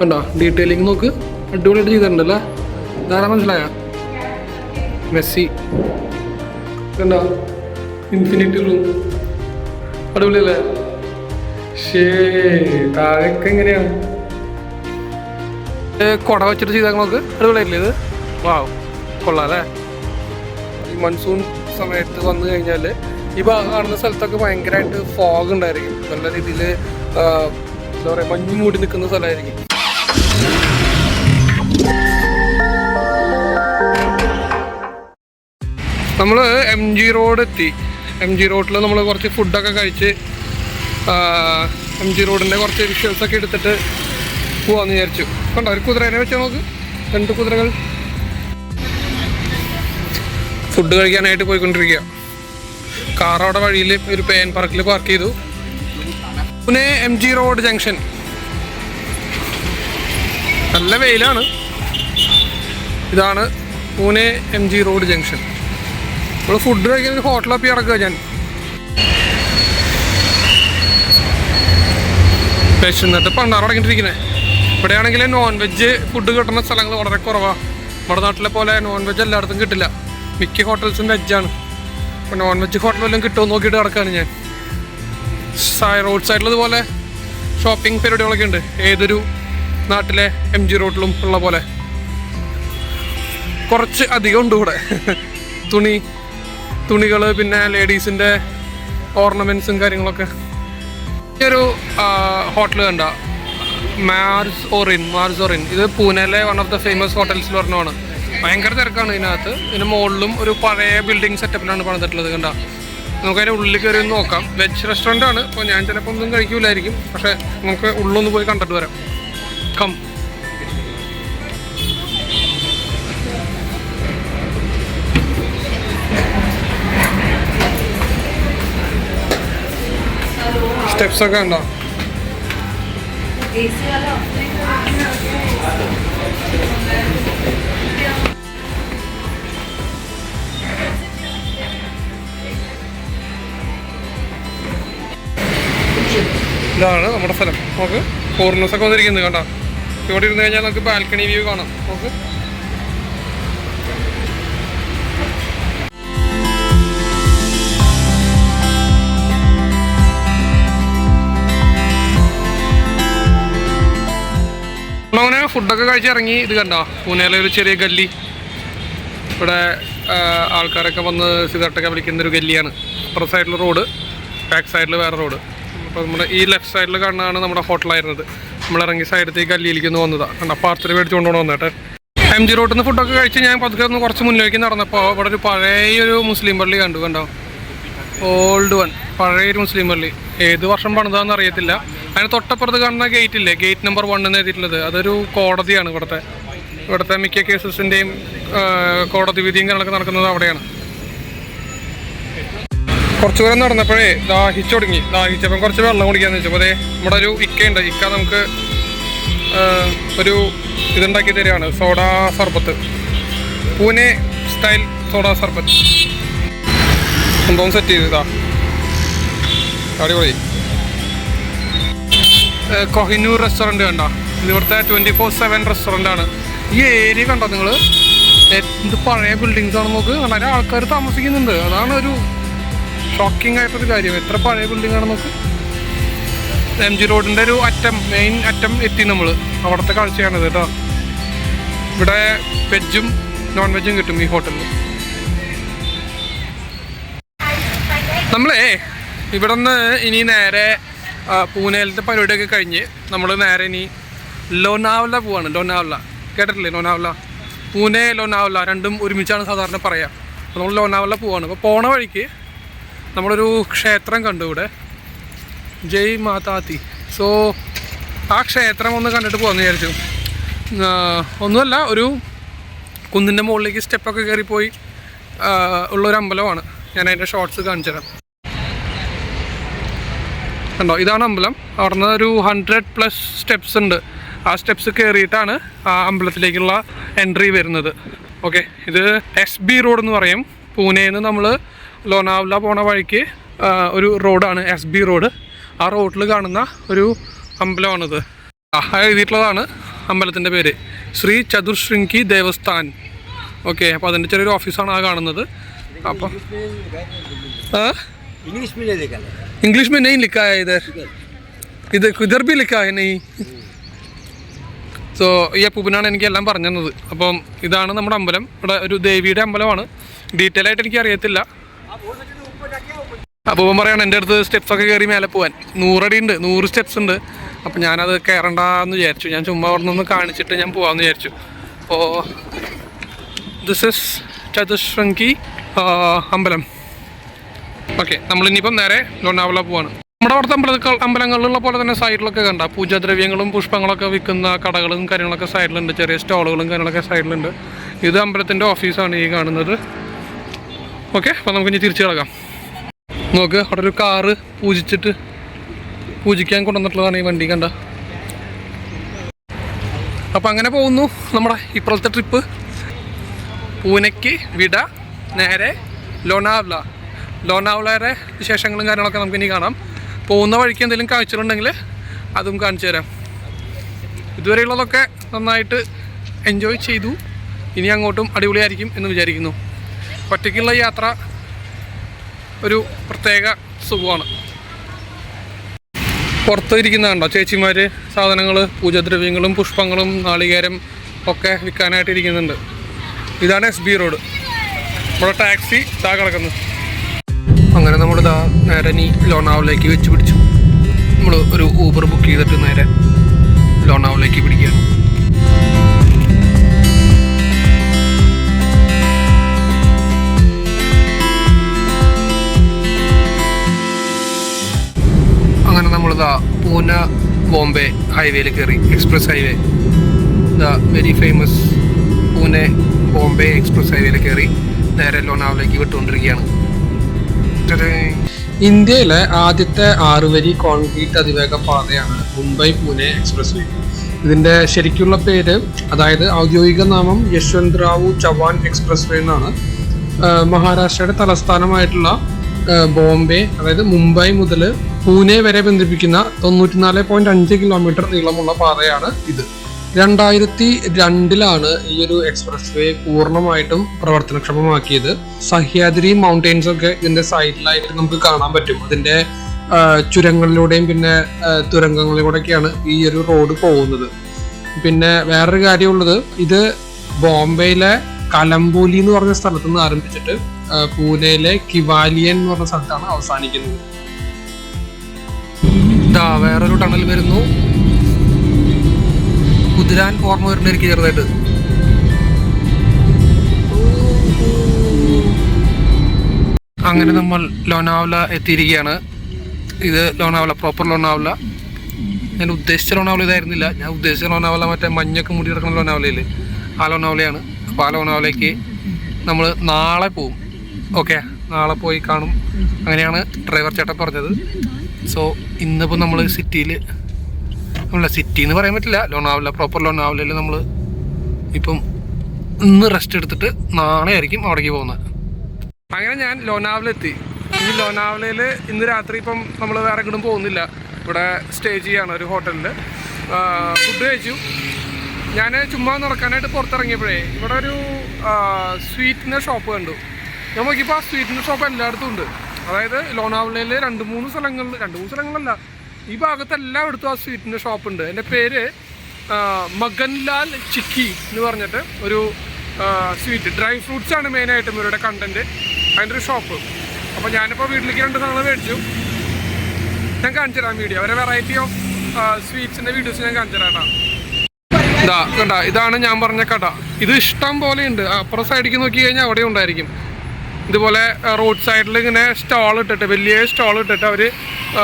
കണ്ടോ ഡീറ്റെയിലിംഗ് നോക്ക്, അടിപൊളിയായിട്ട് ചെയ്തിട്ടുണ്ടല്ലേ. ധാരാളം മനസ്സിലായ മെസ്സി കണ്ടോ, ഇൻഫിനിറ്റി റൂം അടിപൊളിയല്ലേ. താഴൊക്കെ എങ്ങനെയാണ് കുട വെച്ചിട്ട് ചെയ്താൽ നോക്ക്, അടിപൊളിയായിട്ടില്ലേ ഇത്. വാവ്, കൊള്ളാം അല്ലേ. ഈ മൺസൂൺ സമയത്ത് വന്നു കഴിഞ്ഞാൽ ഈ കാണുന്ന സ്ഥലത്തൊക്കെ ഭയങ്കരമായിട്ട് ഫോഗ് ഉണ്ടായിരിക്കും, നല്ല രീതിയിൽ എന്താ പറയുക മഞ്ഞ് മൂടി നിൽക്കുന്ന സ്ഥലമായിരിക്കും. നമ്മൾ MG റോഡ് എത്തി. MG റോഡിൽ നമ്മൾ കുറച്ച് ഫുഡൊക്കെ കഴിച്ച് MG റോഡിൻ്റെ കുറച്ച് വിഷ്വൽസൊക്കെ എടുത്തിട്ട് പോവാന്ന് വിചാരിച്ചു. കണ്ടോ ഒരു കുതിരേനെ വെച്ചാൽ നോക്ക്, 2 കുതിരകൾ ഫുഡ് കഴിക്കാനായിട്ട് പോയിക്കൊണ്ടിരിക്കുക. കാർ അവിടെ വഴിയിൽ ഒരു പേൻ പാർക്കിൽ പാർക്ക് ചെയ്തു. Pune MG road junction. നല്ല വെയിലാണ്. ഇതാണ് പൂനെ MG റോഡ് ജംഗ്ഷൻ. നമ്മൾ ഫുഡ് കഴിക്കാൻ ഒരു ഹോട്ടലപ്പി ഇറക്കുക. ഞാൻ വിശന്നിട്ട് പണ്ടാറടങ്ങിട്ടിരിക്കുന്നത്. ഇവിടെയാണെങ്കിൽ നോൺ വെജ് ഫുഡ് കിട്ടുന്ന സ്ഥലങ്ങൾ വളരെ കുറവാണ്. നമ്മുടെ നാട്ടിലെ പോലെ നോൺ വെജ് എല്ലായിടത്തും കിട്ടില്ല. മിക്ക ഹോട്ടൽസും വെജാണ്. അപ്പോൾ നോൺ വെജ് ഹോട്ടലെല്ലാം കിട്ടുമോ നോക്കിയിട്ട് കിടക്കുകയാണ് ഞാൻ. റോഡ് സൈഡിൽ ഇതുപോലെ ഷോപ്പിംഗ് പരിപാടികളൊക്കെ ഉണ്ട്, ഏതൊരു നാട്ടിലെ MG റോഡിലും ഉള്ള പോലെ. കുറച്ച് അധികം ഉണ്ട് ഇവിടെ. തുണികൾ, പിന്നെ ലേഡീസിൻ്റെ ഓർണമെൻറ്റ്സും കാര്യങ്ങളൊക്കെ. ഈ ഒരു ഹോട്ടൽ കണ്ട മാർസ് ഓറിൻ. ഇത് പൂനെയിലെ വൺ ഓഫ് ദ ഫേമസ് ഹോട്ടൽസിൽ പറഞ്ഞതാണ്. ഭയങ്കര തിരക്കാണ് ഇതിനകത്ത്. ഇതിന് മുകളിലും ഒരു പഴയ ബിൽഡിംഗ് സെറ്റപ്പിലാണ് പണിതിട്ടുള്ളത്. കണ്ട, നമുക്കതിൻ്റെ ഉള്ളിൽ കയറി ഒന്ന് നോക്കാം. വെജ് റെസ്റ്റോറൻ്റ് ആണ്. അപ്പോൾ ഞാൻ ചിലപ്പോൾ ഒന്നും കഴിക്കില്ലായിരിക്കും, പക്ഷേ നമുക്ക് ഉള്ളൊന്ന് പോയി കണ്ടിട്ട് വരാം. കം. സ്റ്റെപ്സൊക്കെ ഉണ്ടോ? ഇതാണ് നമ്മുടെ സ്ഥലം. നമുക്ക് ഫോറിനേഴ്സൊക്കെ വന്നിരിക്കുന്നത് കണ്ടോ. ഇവിടെ ഇരുന്ന് കഴിഞ്ഞാൽ നമുക്ക് ബാൽക്കണി വ്യൂ കാണാം. നമുക്ക് അങ്ങനെ ഫുഡൊക്കെ കഴിച്ചിറങ്ങി. ഇത് കണ്ടോ പൂനെയിലെ ഒരു ചെറിയ ഗല്ലി. ഇവിടെ ആൾക്കാരൊക്കെ വന്ന് സിഗരറ്റൊക്കെ വലിക്കുന്നൊരു ഗല്ലിയാണ്. അപ്പുറ സൈഡിൽ റോഡ്, ബാക്ക് സൈഡിൽ വേറെ റോഡ്. അപ്പോൾ നമ്മുടെ ഈ ലെഫ്റ്റ് സൈഡിൽ കാണുന്നതാണ് നമ്മുടെ ഹോട്ടലായിരുന്നത്. നമ്മളിറങ്ങി സൈഡത്തേക്ക് ഗല്ലിയിലേക്ക് ഒന്ന് വന്നതാണ്. കണ്ടോ പാർസൽ മേടിച്ച് കൊണ്ടുപോകണം വന്നിട്ട്. MG റോഡിൽ നിന്ന് ഫുഡൊക്കെ കഴിച്ച് ഞാൻ പതുക്കെ ഒന്ന് കുറച്ച് മുന്നിലേക്ക് നടന്നപ്പോൾ ഇവിടെ ഒരു പഴയൊരു മുസ്ലിം പള്ളി കണ്ടോ. ഓൾഡ് വൺ, പഴയൊരു മുസ്ലിം പള്ളി. ഏത് വർഷം പണിതാന്ന് അറിയത്തില്ല. അതിന് തൊട്ടപ്പുറത്ത് കാണുന്ന ഗേറ്റ് ഇല്ലേ, ഗേറ്റ് നമ്പർ 1 എന്ന് എഴുതിയിട്ടുള്ളത്, അതൊരു കോടതിയാണ്. ഇവിടുത്തെ മിക്ക കേസസിൻ്റെയും കോടതി വിധിയും കാര്യങ്ങളൊക്കെ നടക്കുന്നത് അവിടെയാണ്. കുറച്ച് ദൂരം നടന്നപ്പോഴേ ദാഹിച്ചപ്പം കുറച്ച് വെള്ളം കുടിക്കാന്ന് വെച്ചപ്പോൾ അതേ നമ്മുടെ ഒരു ഇക്കയുണ്ട്. ഇക്ക നമുക്ക് ഒരു ഇതുണ്ടാക്കി തരികയാണ്, സോഡാ സർബത്ത്, പൂനെ സ്റ്റൈൽ സോഡാ സർബത്ത്. സംഭവം സെറ്റ് ചെയ്തതാ, അടിപൊളി. കൊഹിനൂർ റെസ്റ്റോറൻറ്റ് കണ്ടോ, ഇത് ഇവിടുത്തെ 24/7 റെസ്റ്റോറൻ്റാണ്. ഈ ഏരിയ കണ്ടോ നിങ്ങൾ, എന്ത് പഴയ ബിൽഡിങ്സ് ആണ് നോക്ക്. വളരെ ആൾക്കാർ താമസിക്കുന്നുണ്ട്. അതാണ് ഒരു ഷോക്കിംഗ് ആയിട്ടൊരു കാര്യം, എത്ര പഴയ ബിൽഡിംഗ് ആണ് നോക്ക്. MG റോഡിൻ്റെ ഒരു മെയിൻ അറ്റം എത്തി നമ്മൾ. അവിടുത്തെ കാഴ്ചയാണിത് കേട്ടോ. ഇവിടെ വെജും നോൺ വെജും കിട്ടും ഈ ഹോട്ടലിൽ. നമ്മളേ ഇവിടെ നിന്ന് ഇനി നേരെ പൂനെയിലത്തെ പരിപാടിയൊക്കെ കഴിഞ്ഞ് നമ്മൾ നേരെ ഇനി ലോനാവല പോവാണ്. ലോനാവല കേട്ടിട്ടില്ലേ? ലോനാവല, പൂനെ ലോനാവല രണ്ടും ഒരുമിച്ചാണ് സാധാരണ പറയാം. അപ്പോൾ നമ്മൾ ലോനാവല പോവാണ്. അപ്പോൾ പോണ വഴിക്ക് നമ്മളൊരു ക്ഷേത്രം കണ്ടു ഇവിടെ, ജയ് മാതാതി. സോ ആ ക്ഷേത്രം ഒന്ന് കണ്ടിട്ട് പോകാമെന്ന് വിചാരിച്ചു. ഒന്നുമല്ല, ഒരു കുന്നിൻ്റെ മുകളിലേക്ക് സ്റ്റെപ്പൊക്കെ കയറിപ്പോയി ഉള്ളൊരു അമ്പലമാണ്. ഞാൻ അതിൻ്റെ ഷോർട്സ് കാണിച്ചു തരാം. കണ്ടോ, ഇതാണ് അമ്പലം. അവിടെ നിന്ന് ഒരു 100+ സ്റ്റെപ്സ് ഉണ്ട്. ആ സ്റ്റെപ്സ് കയറിയിട്ടാണ് ആ അമ്പലത്തിലേക്കുള്ള എൻട്രി വരുന്നത്. ഓക്കെ, ഇത് SB റോഡ് എന്ന് പറയും. പൂനെയിൽ നിന്ന് നമ്മൾ ലോനാവല പോണ വഴിക്ക് ഒരു റോഡാണ് SB റോഡ്. ആ റോഡിൽ കാണുന്ന ഒരു അമ്പലമാണിത്. എഴുതിയിട്ടുള്ളതാണ്. അമ്പലത്തിൻ്റെ പേര് ശ്രീ ചതുർശൃംഗി ദേവസ്ഥാൻ. ഓക്കെ, അപ്പോൾ അതിൻ്റെ ചെറിയൊരു ഓഫീസാണ് ആ കാണുന്നത്. അപ്പോൾ इंग्लिश में नहीं लिखा है इधर भी लिखा है नहीं. സോ ഈ അപ്പൂപ്പനാണ് എനിക്ക് എല്ലാം പറഞ്ഞു തന്നത്. അപ്പം ഇതാണ് നമ്മുടെ അമ്പലം. ഇവിടെ ഒരു ദേവിയുടെ അമ്പലമാണ്. ഡീറ്റെയിൽ ആയിട്ട് എനിക്ക് അറിയത്തില്ല. അപ്പൂപ്പൻ പറയാണ് എൻ്റെ അടുത്ത് സ്റ്റെപ്സൊക്കെ കയറി മേലെ പോകാൻ. 100 അടി ഉണ്ട്, 100 സ്റ്റെപ്സ് ഉണ്ട്. അപ്പം ഞാനത് കയറണ്ടെന്ന് വിചാരിച്ചു. ഞാൻ ചുമ്മാ അവിടെ നിന്ന് കാണിച്ചിട്ട് ഞാൻ പോകാമെന്ന് വിചാരിച്ചു. അപ്പോൾ ദിസ് ഇസ് ചതുശ്ശൃംഗി അമ്പലം. ഓക്കെ, നമ്മളിനിയിപ്പം നേരെ ലോനാവല പോവാണ്. നമ്മുടെ അവിടുത്തെ അമ്പലങ്ങളിലുള്ള പോലെ തന്നെ സൈഡിലൊക്കെ കണ്ട പൂജാദ്രവ്യങ്ങളും പുഷ്പങ്ങളൊക്കെ വിൽക്കുന്ന കടകളും കാര്യങ്ങളൊക്കെ സൈഡിലുണ്ട്. ചെറിയ സ്റ്റോളുകളും കാര്യങ്ങളൊക്കെ സൈഡിലുണ്ട്. ഇത് അമ്പലത്തിൻ്റെ ഓഫീസാണ് ഈ കാണുന്നത്. ഓക്കെ, അപ്പോൾ നമുക്ക് ഇനി തിരിച്ചു കിടക്കാം. നോക്ക്, അവിടെ ഒരു കാറ് പൂജിക്കാൻ കൊണ്ടുവന്നിട്ടുള്ളതാണ് ഈ വണ്ടി കണ്ട. അപ്പം അങ്ങനെ പോകുന്നു നമ്മുടെ ഇപ്പോഴത്തെ ട്രിപ്പ്. പൂനെക്ക് വിട, നേരെ ലോനാവളയുടെ വിശേഷങ്ങളും കാര്യങ്ങളൊക്കെ നമുക്ക് ഇനി കാണാം. പോകുന്ന വഴിക്ക് എന്തെങ്കിലും കാഴ്ചകളുണ്ടെങ്കിൽ അതും കാണിച്ചു തരാം. ഇതുവരെയുള്ളതൊക്കെ നന്നായിട്ട് എൻജോയ് ചെയ്തു. ഇനി അങ്ങോട്ടും അടിപൊളിയായിരിക്കും എന്ന് വിചാരിക്കുന്നു. ഒറ്റയ്ക്കുള്ള യാത്ര ഒരു പ്രത്യേക സുഖമാണ്. പുറത്ത് ഇരിക്കുന്നതുണ്ടോ ചേച്ചിമാർ സാധനങ്ങൾ, പൂജാദ്രവ്യങ്ങളും പുഷ്പങ്ങളും നാളികേരം ഒക്കെ വിൽക്കാനായിട്ട് ഇരിക്കുന്നുണ്ട്. ഇതാണ് SB റോഡ്. നമ്മുടെ ടാക്സി താ കിടക്കുന്നു. അങ്ങനെ നമ്മളിതാ നേരെ നീ ലോനാവലേക്ക് വെച്ച് പിടിച്ചു. നമ്മൾ ഒരു ഊബർ ബുക്ക് ചെയ്തിട്ട് നേരെ ലോനാവലേക്ക് പിടിക്കുകയാണ്. അങ്ങനെ നമ്മളിതാ പൂനെ ബോംബെ ഹൈവേയിൽ കയറി. Express highway, the very famous Pune Bombay express ഹൈവേയിൽ കയറി നേരെ ലോനാവലേക്ക് വിട്ടുകൊണ്ടിരിക്കുകയാണ്. ഇന്ത്യയിലെ ആദ്യത്തെ 6 വരി കോൺക്രീറ്റ് അതിവേഗ പാതയാണ് മുംബൈ പൂനെ എക്സ്പ്രസ് വേ. ഇതിൻ്റെ ശരിക്കുള്ള പേര്, അതായത് ഔദ്യോഗിക നാമം യശ്വന്ത് ചവാൻ എക്സ്പ്രസ് വേ എന്നാണ്. മഹാരാഷ്ട്രയുടെ തലസ്ഥാനമായിട്ടുള്ള ബോംബെ, അതായത് മുംബൈ മുതൽ പൂനെ വരെ ബന്ധിപ്പിക്കുന്ന 94.5 കിലോമീറ്റർ നീളമുള്ള പാതയാണ് ഇത്. 2002 ഈ ഒരു എക്സ്പ്രസ് വേ പൂർണ്ണമായിട്ടും പ്രവർത്തനക്ഷമമാക്കിയത്. സഹ്യാദ്രി മൗണ്ടെയിൻസ് ഒക്കെ ഇതിന്റെ സൈഡിലായിട്ട് നമുക്ക് കാണാൻ പറ്റും. അതിന്റെ ചുരങ്ങളിലൂടെയും പിന്നെ തുരങ്കങ്ങളിലൂടെയൊക്കെയാണ് ഈ ഒരു റോഡ് പോകുന്നത്. പിന്നെ വേറൊരു കാര്യമുള്ളത്, ഇത് ബോംബെയിലെ കലംബോലി എന്ന് പറഞ്ഞ സ്ഥലത്ത് നിന്ന് ആരംഭിച്ചിട്ട് പൂനെയിലെ കിവാലിയൻ എന്ന് പറഞ്ഞ സ്ഥലത്താണ് അവസാനിക്കുന്നത്. വേറൊരു ടണൽ വരുന്നു. കുതിരാൻ ഓർമ്മ വരുന്നതായിരിക്കും ചെറുതായിട്ട്. അങ്ങനെ നമ്മൾ ലോനാവല എത്തിയിരിക്കുകയാണ്. ഇത് ലോനാവല, പ്രോപ്പർ ലോനാവല. ഞാൻ ഉദ്ദേശിച്ച ലോനാവല ഇതായിരുന്നില്ല. ഞാൻ ഉദ്ദേശിച്ച ലോനാവല മറ്റേ മഞ്ഞൊക്കെ മുടി കിടക്കുന്ന ലോനാവലയില്ലേ, ആ ലോനാവലയാണ്. അപ്പോൾ ആ ലോനാവലയ്ക്ക് നമ്മൾ നാളെ പോവും. ഓക്കെ, നാളെ പോയി കാണും. അങ്ങനെയാണ് ഡ്രൈവർ ചേട്ടൻ പറഞ്ഞത്. സോ ഇന്നിപ്പോൾ നമ്മൾ സിറ്റി എന്ന് പറയാൻ പറ്റില്ല, ലോനാവല, പ്രോപ്പർ ലോനാവലയിൽ നമ്മൾ ഇപ്പം ഇന്ന് റെസ്റ്റ് എടുത്തിട്ട് നാളെ ആയിരിക്കും അവിടേക്ക് പോകുന്നത്. അങ്ങനെ ഞാൻ ലോനാവല എത്തി. ഈ ലോനാവലയിൽ ഇന്ന് രാത്രി ഇപ്പം നമ്മൾ വേറെ എങ്ങോട്ടും പോകുന്നില്ല. ഇവിടെ സ്റ്റേ ചെയ്യാണ് ഒരു ഹോട്ടലിൽ. ഫുഡ് കഴിച്ചു. ഞാൻ ചുമ്മാ നടക്കാനായിട്ട് പുറത്തിറങ്ങിയപ്പോഴേ ഇവിടെ ഒരു സ്വീറ്റിൻ്റെ ഷോപ്പ് കണ്ടു. ഞാൻ നോക്കിയപ്പോൾ ആ സ്വീറ്റിൻ്റെ ഷോപ്പ് എല്ലായിടത്തും ഉണ്ട്. അതായത് ലോനാവലയിൽ 2-3 സ്ഥലങ്ങളല്ല, ഈ ഭാഗത്തെല്ലാം എടുത്തു ആ സ്വീറ്റിൻ്റെ ഷോപ്പുണ്ട്. എൻ്റെ പേര് മഗൻലാൽ ചിക്കി എന്ന് പറഞ്ഞിട്ട് ഒരു സ്വീറ്റ്, ഡ്രൈ ഫ്രൂട്ട്സ് ആണ് മെയിനായിട്ടും ഇവരുടെ കണ്ടൻറ്റ്. അതിൻ്റെ ഒരു ഷോപ്പ്. അപ്പോൾ ഞാനിപ്പോൾ വീട്ടിലേക്ക് 2 സാധനങ്ങൾ മേടിച്ചു. ഞാൻ കാണിച്ചു തരാം വീഡിയോ. അവരെ വെറൈറ്റി ഓഫ് സ്വീറ്റ്സിൻ്റെ വീഡിയോസ് ഞാൻ കാണിച്ചു തരാം. കണ്ട, ഇതാണ് ഞാൻ പറഞ്ഞ കട. ഇത് ഇഷ്ടം പോലെ ഉണ്ട്. അപ്പുറം സൈഡിലേക്ക് നോക്കി കഴിഞ്ഞാൽ അവിടെ ഉണ്ടായിരിക്കും. ഇതുപോലെ റോഡ് സൈഡിൽ ഇങ്ങനെ സ്റ്റോൾ ഇട്ടിട്ട്, വലിയ സ്റ്റോൾ ഇട്ടിട്ട് അവർ